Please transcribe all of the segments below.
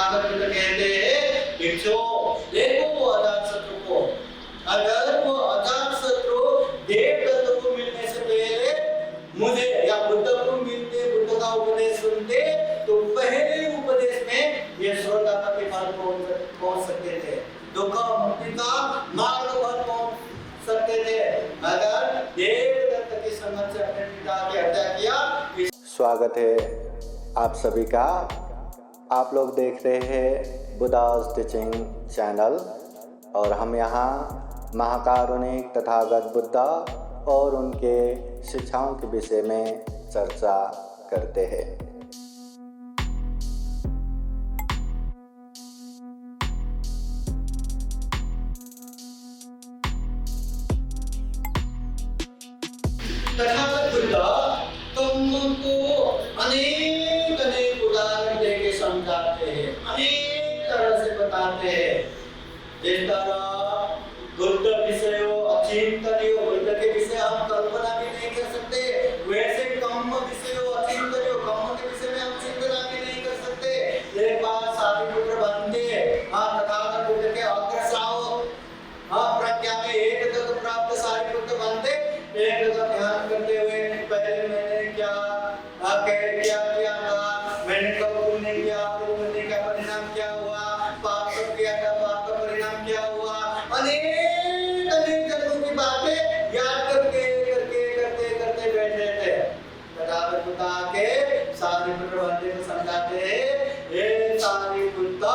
तथागत बुद्ध कहते हैं भिक्षु देखो वो अजात शत्रु को, अगर वो अजात शत्रु देवदत्त को मिलने से पहले मुझे या बुद्ध को मिलते, बुद्ध का उपदेश सुनते, तो पहले उपदेश में ये स्वर्ग के फल पहुंच सकते थे, दुख मुक्ति का मार्ग पर पहुंच सकते थे, अगर देवदत्त की समझ से अपने पिता की हत्या किया। स्वागत है आप सभी का। आप लोग देख रहे हैं बुद्धा's टीचिंग चैनल और हम यहाँ महाकारुणिक तथागत बुद्ध और उनके शिक्षाओं के विषय में चर्चा करते हैं। तथागत बुद्ध तुमको अनेक अनेक उदाहरण देके समझाते हैं, अनेक तरह से बताते हैं। जिस तरह बुद्ध विषय अचिंतनीय, बुद्ध के विषय हम कल्पना भी नहीं कर सकते, वैसे कम विषय अचिंतनीय, कम के विषय में हम चिंतना भी नहीं कर सकते। एक बार सारिपुत्र बनते, तथागत बुद्ध के अग्रसाव, प्रज्ञा में एक तक प्राप्त सारिपुत्र बनते, एक का ध्यान करते हुए पहले मैंने क्या किया था, मैंने कब पुण्य किया, पुण्य का परिणाम क्या हुआ, पाप किया था, पाप का परिणाम क्या हुआ, अनेक अनेक जन्मों की बातें याद करते करते बैठे थे। तथागत बुद्ध आके सारिपुत्र बनते को समझाते हैं, ये सारिपुत्र,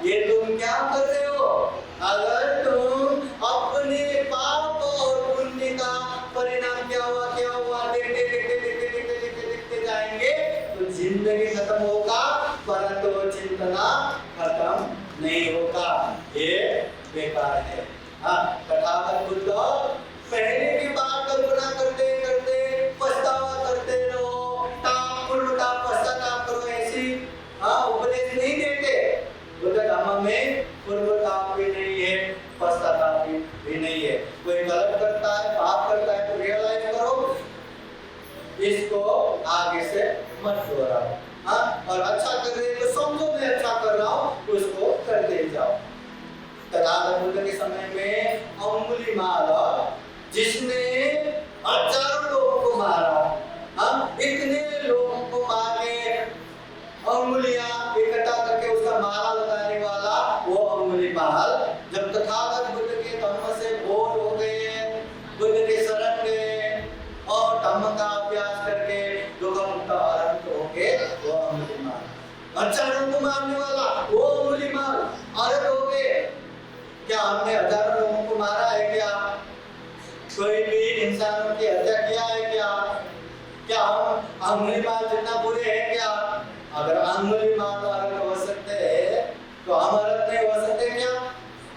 ये तुम क्या कर रहे हो? अगर तुम अपने पाप और पुण्य का परिणाम क्या हुआ देखते जाएंगे तो जिंदगी खत्म होगा, परंतु वो चिंतना खत्म नहीं होगा, ये बेकार है। तथागत बुद्ध पहले की बात कल्पना करते पछतावा करते रहो, पश्चाताप करो, ऐसी उपदेश नहीं देते। बुद्ध धर्म में पूर्वताप भी नहीं है, पश्चाताप भी नहीं है। कोई गलत करता है, पाप करता है तो रियलाइज करो, इसको आगे से मत दोहराओ, और अच्छा कर रहे तो समझो मैं अच्छा कर रहा हूँ, उसको करते जाओ। तथागत बुद्ध के समय में अंगुलीमाल, जिसने हजारों लोगों को मारा, इतने लोगों को मार के अंगुलियां इकट्ठा करके उसका माला लगाने वाला वो अंगुलीमाल, जब तथागत बुद्ध के धर्म से बोर हो गए, बुद्ध के शरण गए और धर्म का अभ्यास करके दुख मुक्त आरंभ हो गए, वो अंगुलीमाल हजारों को मारने वाला वो अंगुलीमाल आरंभ हो गए। क्या हमने हजारों लोगों को मारा है? क्या कोई भी इंसानों की हत्या किया है? क्या हम अंगुलीमाल जितना बुरे हैं? क्या अगर अंगुलीमाल वाले हो सकते हैं तो हम अरत नहीं हो सकते क्या?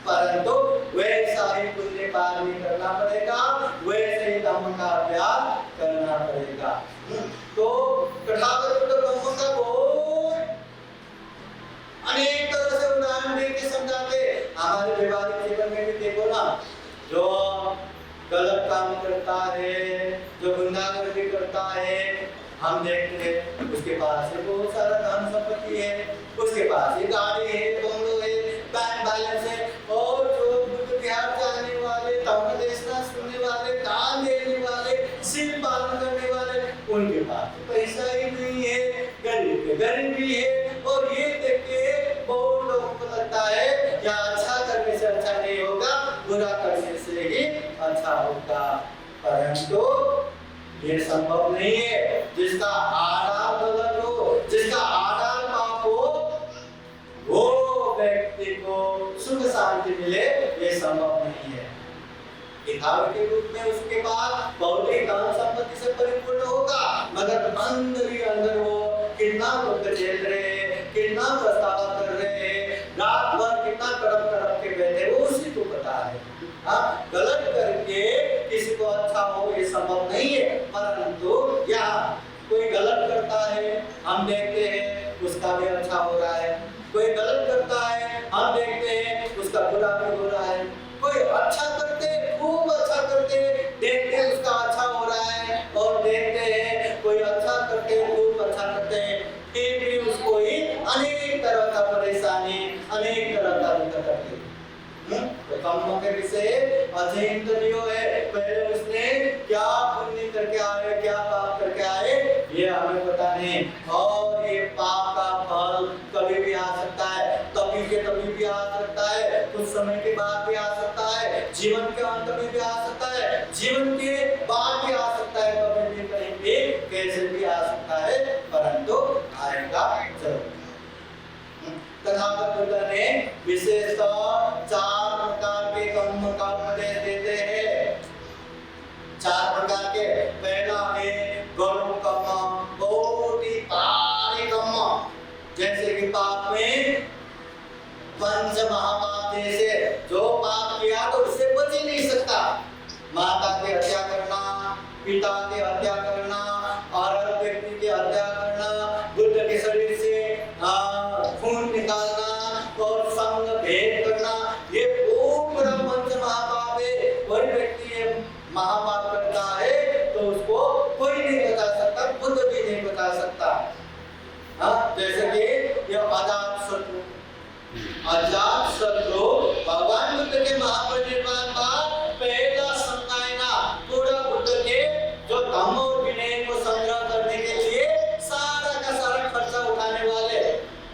परंतु वैसा ही पुण्य पार भी करना पड़ेगा, वैसे ही धम्म का अभ्यास करना पड़ेगा। तो तथागत बुद्ध धम्म का बहुत अनेक तरह से उदाहरण देके समझाते। हमारे व्यवहारिक जीवन में भी देखो ना, जो गलत काम करता है, जो गुंडागर्दी करता है, हम देखते हैं उसके पास बहुत सारा धन संपत्ति है, उसके पास ही गाड़ी है, बंगलो है, बैंक बैलेंस है, और जो बुद्ध विहार जाने वाले, धम्म देशना सुनने वाले, दान देने वाले, शील पालन करने वाले, उनके पास पैसा ही नहीं है, गरीब के गरीब भी है। और ये देख के बहुत लोगों को लगता है या अच्छा करने से अच्छा नहीं होगा, बुरा करने से ही अच्छा होगा, परंतु ये संभव नहीं है। जिसका आधार गलत हो, जिसका आधार पाप हो, वो व्यक्ति को सुख शांति मिले, ये संभव नहीं है। दिखावे के रूप में उसके पास भौतिक धन संपत्ति से परिपूर्ण होगा, मगर अंदर ही अंदर वो कितना दुख झेल रहे हैं, कितना पछतावा कर रहे हैं, रात भर कितना तड़प के बैठे, वो उसी को पता है। गलत करके किसी को अच्छा हो ये संभव नहीं है, परंतु यहाँ कोई गलत करता है, हम देखते हैं उसका भी अच्छा हो रहा है, कोई गलत करता है, हम देखते हैं उसका बुरा भी हो रहा है, कोई अच्छा करते खूब अच्छा करते देखते हैं उसका अच्छा हो रहा है, और देखते हैं कोई अच्छा करते खूब अच्छा करते हैं, फिर भी उसको ही अनेक करते। तो कर्म के विषय अचिंतनीय है। पहले उसने क्या पुण्य करके आए, क्या पाप करके आए, ये हमें पता नहीं। और ये पाप का फल कभी भी आ सकता है, तभी के तभी भी आ सकता है, कुछ समय के बाद भी आ सकता है, जीवन के अंत में भी आ सकता है, जीवन के बाद भी आ सकता है, कभी भी कहीं भी कैसे भी आ सकता है, परंतु आएगा जरूर। तथागत बुद्ध ने विशेषतः 4 प्रकार के कर्म का उपदेश देते हैं। 4 प्रकार के। पहला है गौरव कर्म, बहुत ही भारी कर्म, जैसे कि पाप में पंच महापाप जैसे, जो पाप किया तो उससे बच ही नहीं सकता। माता की हत्या करना, पिता की हत्या करना, औरत व्यक्ति की हत्या करना, बुद्ध के शरीर से खून निकालना और संग भेद करना, ये बहुत बड़ा पंच महापाप है। कोई व्यक्ति ये महापाप करता है तो उसको कोई नहीं बता सकता, बुद्ध भी नहीं बता सकता। जैसे कि यह अजात शत्रु भगवान बुद्ध के महापरिनिर्वाण बाद पहला संगायना पूरा बुद्ध के जो धम्म और विनय को संग्रह करने के लिए सारा का सारा खर्चा उठाने वाले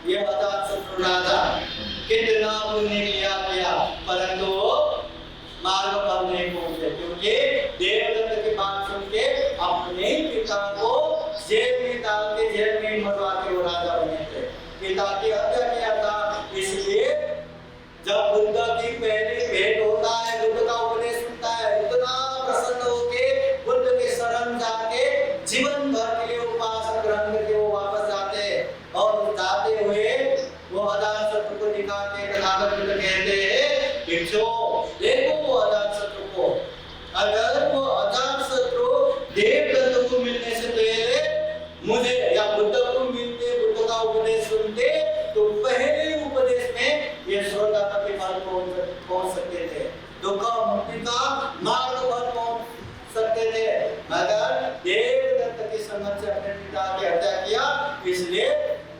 ये अजात शत्रु राजा कितना पुण्य किया, परंतु मार्ग पर नहीं पहुंचे, क्योंकि देवदत्त की बात सुन के अपने पिता को जेल में डाल के जेल में मरवा के वो राजा बने थे। पिता की हत्या किया था। इसलिए जब बुद्ध की पहली भेंट होता है, बुद्ध का उपदेश सुनता है, इतना प्रसन्न होके बुद्ध के शरण जाके जीवन भर के लिए उपवास ग्रहण करके वो वापस जाते हैं। और जाते हुए वो अजात शत्रु को दिखा के तथागत बुद्ध कहते हैं, भिक्षु देखो वो अजात शत्रु को, अगर वो अजात शत्रु देवदत्त को मिलने से पहले मुझे या बुद्ध को मिलते, बुद्ध का उपदेश सुनते, तो पहले उपदेश में ये स्वर्गापति मार्ग पहुंच सकते थे, दुख मुक्ति का मार्ग पर पहुंच सकते थे। मगर देवदत्त की संगत से अपने पिता की हत्या किया, इसलिए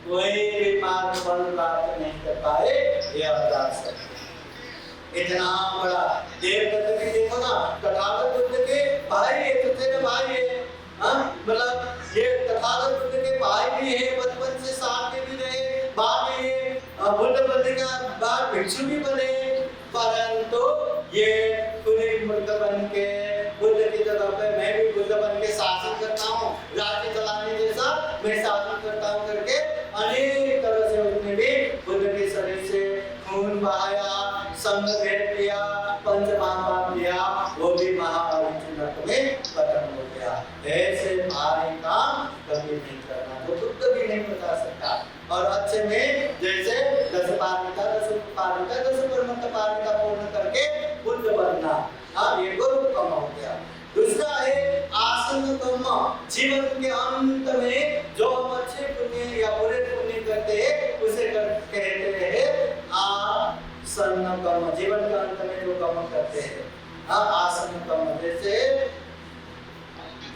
कोई भी मार्ग फल प्राप्त नहीं कर पाए। ये अजात शत्रु इतना बड़ा देवदत्त की देखो ना, तथागत बुद्ध के भाई है, तेरे भाई है, मतलब ये तथागत बुद्ध के भाई भी है, बचपन से साथ में भी रहे, बाद में बुद्ध बनने का बाद भिक्षु भी बने, परंतु ये खुली बुद्ध बन के बुद्ध की जगह पे मैं भी बुद्ध बन के शासन करता हूँ, राज्य चलाने जैसा मैं शासन करता हूँ करके अनेक तरह से उसने भी बुद्ध के शरीर से खून बहाया, संग भेद किया, पंच महापाप किया, वो भी महापरिचुनक में खत्म हो गया। ऐसे भारी काम कभी नहीं करना, तो बुद्ध भी नहीं बता सकता। और अच्छे में जैसे 10 पारमिता 10 परमत पारमिता पूर्ण करके बुद्ध बनना, ये गुरु कर्म हो गया। दूसरा है आसन कर्म, जीवन के अंत में जो हम अच्छे पुण्य या बुरे पुण्य करते हैं उसे कहते हैं आसन कर्म, जीवन के अंत में जो कर्म करते हैं आसन कर्म। जैसे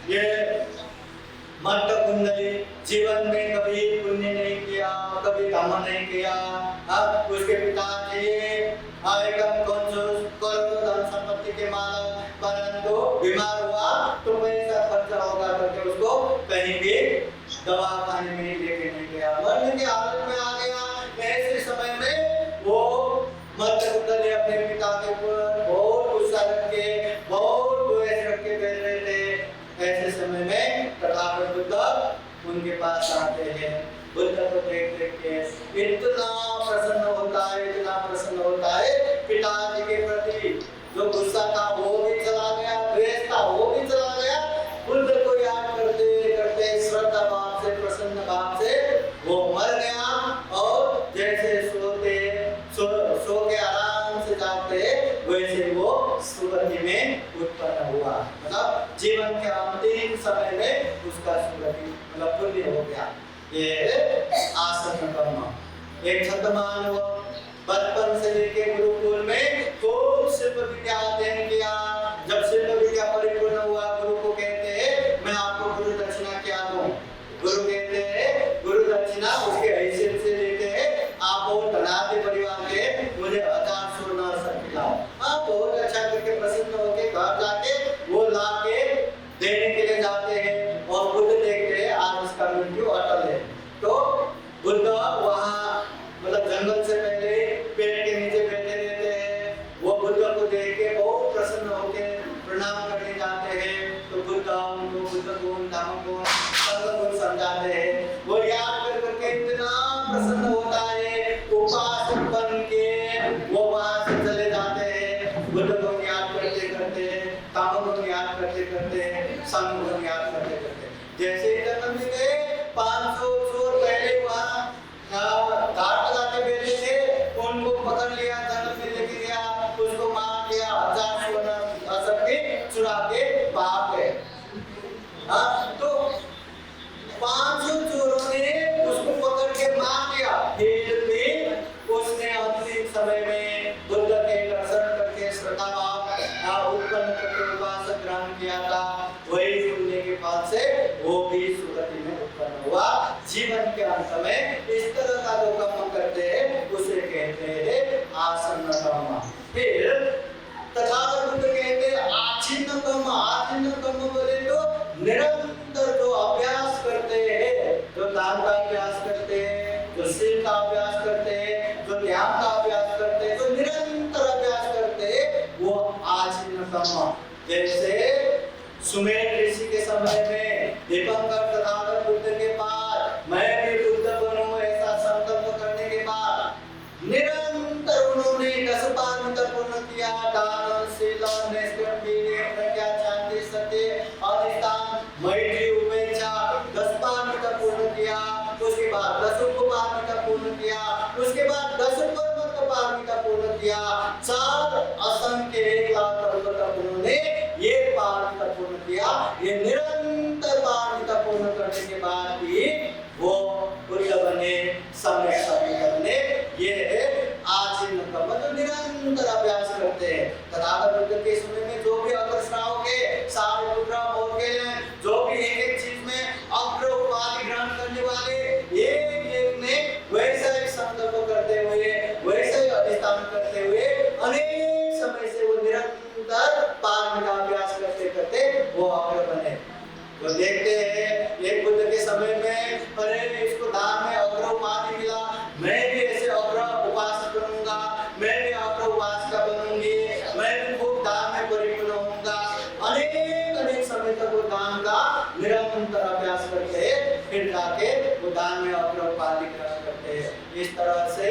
ये मट्ट कुंडली, जीवन में कभी पुण्य नहीं किया, कभी धर्म नहीं किया, उसके पिताजी एकदम कंजूस, करोड़ों धन संपत्ति के मालक, परंतु बीमार हुआ तो पैसा खर्चा होगा करके उसको कहीं भी दवा खाने में लेके नहीं गया, मरने की हालत में आ गया। ऐसे समय में वो मट्ट कुंडली अपने पिता के ऊपर बहुत गुस्सा रख के, बहुत द्वेष रख के बैठ रहे थे। ऐसे समय में तथागत बुद्ध उनके पास आते हैं, बुद्ध को देख के इतना प्रसन्न होता है, इतना प्रसन्न होता है, पिताजी के प्रति जो गुस्सा था वो भी चला गया, द्वेष था वो भी चला गया। बुद्ध को याद करते करते श्रद्धा भाव से, प्रसन्न भाव से वो मर गया। और जैसे सो के आराम से जाते वैसे वो सुगति में उत्पन्न हुआ, मतलब जीवन के अंतिम समय में उसका सुगति मतलब पुण्य हो गया। ये आसन कर्म। एक छत्रमान बचपन से लेके गुरुकुल में खूब शिल्प विद्या अध्ययन किया। जब शिल्प विद्या परिपूर्ण हुआ, गुरु को कहते हैं मैं आपको गुरु दक्षिणा क्या दूं? गुरु कहते हैं गुरु दक्षिणा उसके हैसियत से लेते हैं, आप बहुत धनाढ्य परिवार के, मुझे 1000 वहाँ मतलब जंगल से पहले पेड़ के नीचे बैठे रहते हैं। वो बुद्ध को देख के बहुत प्रसन्न होकर प्रणाम करने जाते हैं। तो बुद्ध उनको बुद्ध गुण धम्म गुण संघ गुण समझाते हैं। वो याद कर करके इतना प्रसन्न होता है, उपासक बन के वो वहाँ से चले जाते हैं। बुद्ध को याद करते करते, धम्म को याद करते करते, संघ को याद करते करते, जैसे ही जन्म में गए 500 चोर पहले वहाँ घाट लगाते बैठे थे, उनको पकड़ लिया, जंगल में लेके गया, उसको मार दिया, 1000 सोना सबके चुरा के भाग गए। तो 500 चोरों ने उसको पकड़ के मार दिया। फिर भी उसने अंतिम समय में बुद्ध के दर्शन करके श्रद्धा भाव उत्पन्न करके उपासक ग्रहण किया था। वही सुनने के बाद से वो भी सुगति में उत्पन्न हुआ। जीवन के अंत में इस तरह का जो कर्म करते हैं उसे कहते हैं आसन्न कर्म। फिर तथागत बुद्ध कहते हैं आचिन्न कर्म। आचिन्न कर्म बोले तो निरंतर जो अभ्यास करते हैं, जो दान का अभ्यास करते हैं, जो शील का अभ्यास करते हैं, जो ध्यान का अभ्यास करते हैं, जो निरंतर अभ्यास करते हैं, वो आचिन्न कर्म। जैसे सुमेर ऋषि के समय में दीपंकर तथागत बुद्ध के पास मैं भी बुद्ध बनूं ऐसा संकल्प करने के बाद निरंतर उन्होंने 10 पारमिता पूर्ण किया। दान, शील, निष्ठा, वीर्य, प्रज्ञा, शांति, सत्य, अधिष्ठान, मैत्री, उपेक्षा 10 पारमिता पूर्ण किया। उसके बाद 10 उपपारमिता पूर्ण किया। उसके बाद 10 परमत्व पारमिता पूर्ण किया। 4 असंख्य 1 लाख उन्होंने ये पारमिता पूर्ण किया। ये निरंतर पारमिता पूर्ण करने के बाद भी वो बुद्ध बने, सम्यक सम्यक बने। ये है आजीवन कर्म, तो निरंतर अभ्यास करते हैं। तथागत बुद्ध के समय में जो भी अग्रश्राव के सारिपुत्र बोध के जो भी एक चीज में अग्र उपाधि ग्रहण करने वाले एक ने वैसा ही संकल्प करते हुए, वैसा ही अधिष्ठान करते हुए अनेक समय से वो निरंतर पारमिता अभ्यास करते करते वो अग्र बने। तो देखते हैं एक बुद्ध के समय में अरे इसको दान में अग्र उपाधि मिला, मैं भी ऐसे अग्र उपासक बनूंगा, मैं भी अग्र उपासिका बनूंगी, मैं भी खूब दान में परिपूर्ण होऊंगा। अनेक समय तक वो दान का निरंतर अभ्यास करते हैं, फिर जाके वो दान में अग्र उपाधि ग्रहण करते हैं। इस तरह से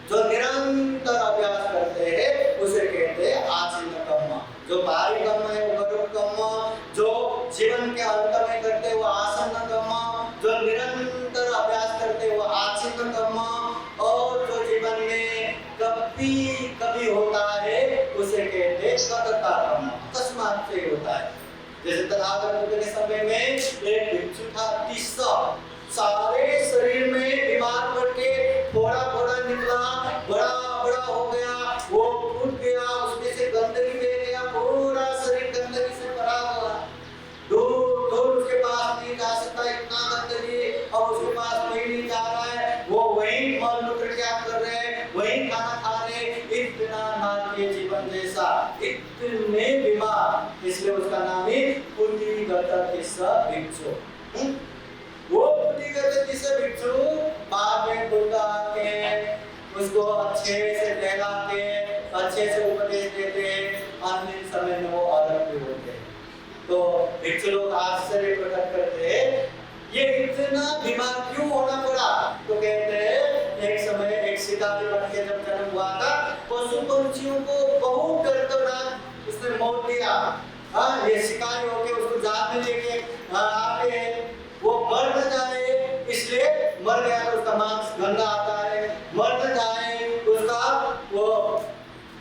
जो निरंतर अभ्यास करते हैं उसे कहते हैं आजीवन कर्म। जो बाहरी कर्म है वो गरुड़ कर्म, जो जीवन के अंत में करते हैं वो आसन्न कर्म, जो निरंतर अभ्यास करते हैं वो आचिन्न कर्म, और जो जीवन में कभी कभी होता है उसे कहते हैं कदता कर्म, अकस्मात से होता है। जैसे तथागत बुद्ध के समय में एक भिक्षु था तीसरा, सारे शरीर में बीमार पड़ के थोड़ा थोड़ा निकला, बड़ा बड़ा हो गया, वो फूट गया, उसमें से गंदगी बह गया, पूरा शरीर गंदगी से भरा हुआ। दूर दूर उसके पास नहीं जा सकता, इतना गंदगी, और उसके पास कोई नहीं जा रहा है। वो वहीं मल मूत्र त्याग कर रहे हैं, वहीं खाना खा रहे, इतना नाट्य जीवन जैसा, इतने बीमार, इसलिए उसका नाम ही पुण्यगत भिक्षु। वो पुण्यगत भिक्षु बाद में बुद्ध आके उसको अच्छे से टहला के अच्छे से उपदेश देते, अंतिम समय में वो अलग भी होते हैं। तो भिक्षु लोग आश्चर्य प्रकट करते हैं ये इतना बीमार क्यों होना पड़ा। तो कहते हैं एक समय एक शिकारी बन के जब जन्म हुआ था, पशु पंछियों को बहुत डर कर उसने मौत दिया। ये शिकारी होके उसको जाल में लेके आके वो मर न जाए, इसलिए मर गया तो उसका मांस गंदा आता है, मर न जाए उसका वो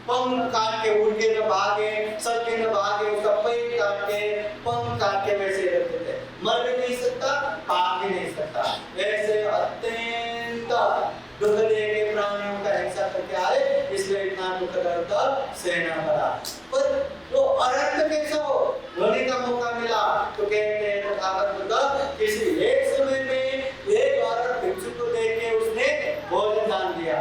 पंख काट के उड़ के न भागे, सर के न भागे, उसका पेट काट के पंख काट के वैसे रखते थे। मर भी नहीं सकता, भाग भी नहीं सकता, ऐसे अत्यंत दुख देके प्राणियों का हिंसा करके आए, इसलिए इतना दुख दर्द सहना पड़ा। पर वो अरहत कैसा होने का मौका मिला। तो कहते हैं तथागत बुद्ध किसी एक समय में एक औरत भिक्षु को देख के उसने भोजन दान दिया,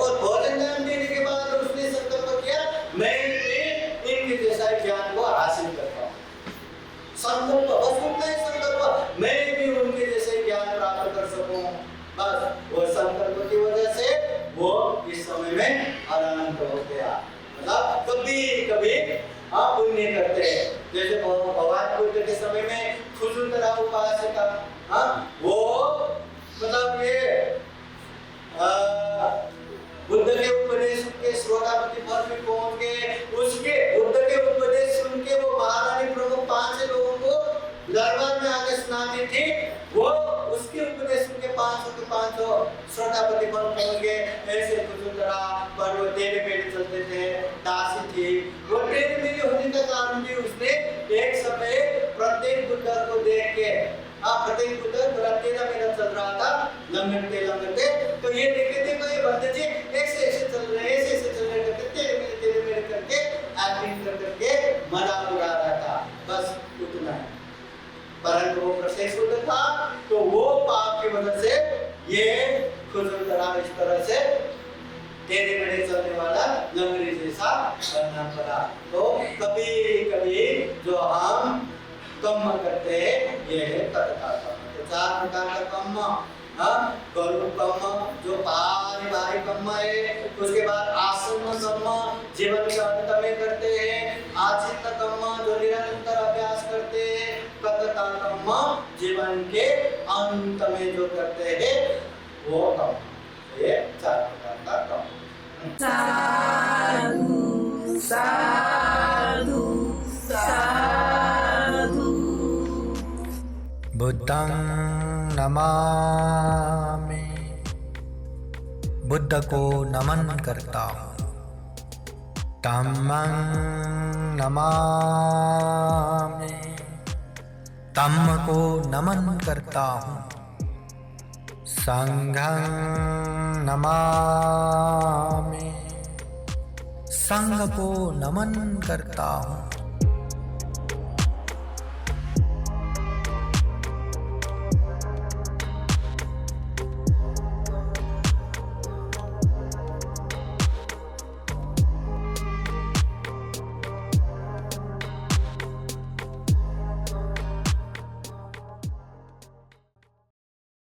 और भोजन दान देने के बाद उसने संकल्प किया मैं इनके जैसा ज्ञान को हासिल करता हूँ। संकल्प बस उतना ही संकल्प, मैं भी उनके जैसे ज्ञान प्राप्त कर सकूं, श्रोतापति बन होंगे, ऐसे कुसुंदरा पर वो टेढ़े मेढ़े चलते थे, दासी थी। वो टेढ़े मेढ़े होने का कारण भी उसने एक समय प्रत्येक बुद्ध को देख के, प्रत्येक बुद्ध थोड़ा टेढ़ा मेढ़ा चल रहा था, लंगड़ते, तो ये देखे थे ये बंदे जी ऐसे चल रहे, ऐसे चल रहे करके टेढ़े मेढ़े करके एक्टिंग करके मजाक उड़ा रहा था, बस उतना ही। परंतु वो प्रत्येक बुद्ध था, तो वो पाप की वजह से ये कुसुंदरा इस तरह से टेढ़े मेढ़े चलने वाला लंगड़ी जैसा बनना पड़ा। तो कभी जो हम कर्म करते हैं ये है कर्ता कर्म। तो 4 प्रकार का कर्म, गरुड़ कर्म जो भारी कर्म है, उसके बाद आसन्न कर्म जीवन के अंत में करते हैं, आचित्त कर्म जो निरंतर अभ्यास करते हैं, कर्ता कर्म जीवन के अंत में जो करते हैं वो कर्म। ये 4 प्रकार का कर्म। साधु साधु साधु। बुद्धं नमामि, बुद्ध को नमन करता हूँ। धम्मं नमामि, धम्म को नमन करता हूँ। संघं नमामि, संघ को नमन करता हूँ।